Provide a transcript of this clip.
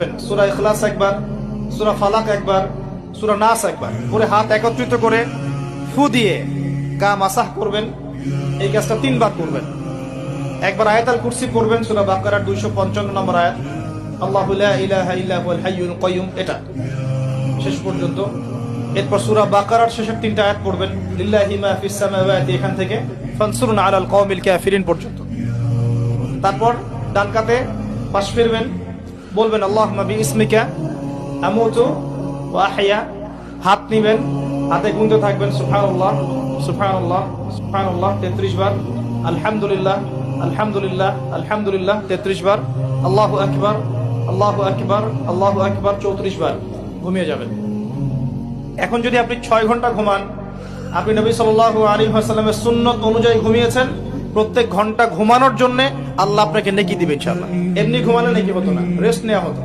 সূরা ইখলাস একবার, সূরা ফালাক একবার, সূরা নাস একবার পরে হাত একত্রিত করে ফু দিয়ে গা মাসাহ করবেন। এই কাজটা 3 বার করবেন। একবার আয়াতুল কুরসি পড়বেন, সূরা বাকারার 255 নম্বর আয়াত, আল্লাহু লা ইলাহা ইল্লা হুয়াল হাইয়ুল কাইয়ুম, এটা শেষ পর্যন্ত। এরপর সূরা বাকারার শেষের 3টা আয়াত পড়বেন, লিল্লাহি মা ফিস সামাওয়াতি, এখান থেকে ফানসুরনা আলাল কওমিল কাফিরিন পর্যন্ত। তারপর ডান কাতে পাশ ফিরবেন, বলবেন আল্লাহুম্মা বিইসমিকা আমুতু ওয়া আহইয়া। হাত নিবেন, হাতে গুনতে থাকবেন সুবহানাল্লাহ সুবহানাল্লাহ সুবহানাল্লাহ 33 বার, আলহামদুলিল্লাহ আলহামদুলিল্লাহ আলহামদুলিল্লাহ 33 বার, আল্লাহু আকবার আল্লাহু আকবার আল্লাহু আকবার 34 বার। ঘুমিয়ে যাবেন। এখন যদি আপনি 6 ঘন্টা ঘুমান, আপনি নবী সাল্লাল্লাহু আলাইহি ওয়াসাল্লামের সুন্নাত অনুযায়ী ঘুমিয়েছেন, প্রত্যেক ঘন্টা ঘুমানোর জন্য আল্লাহ আপনাকে নেকি দিবে ইনশাআল্লাহ। এমনি ঘুমালে নেকি হতো না, রেস্ট নেওয়া হতো।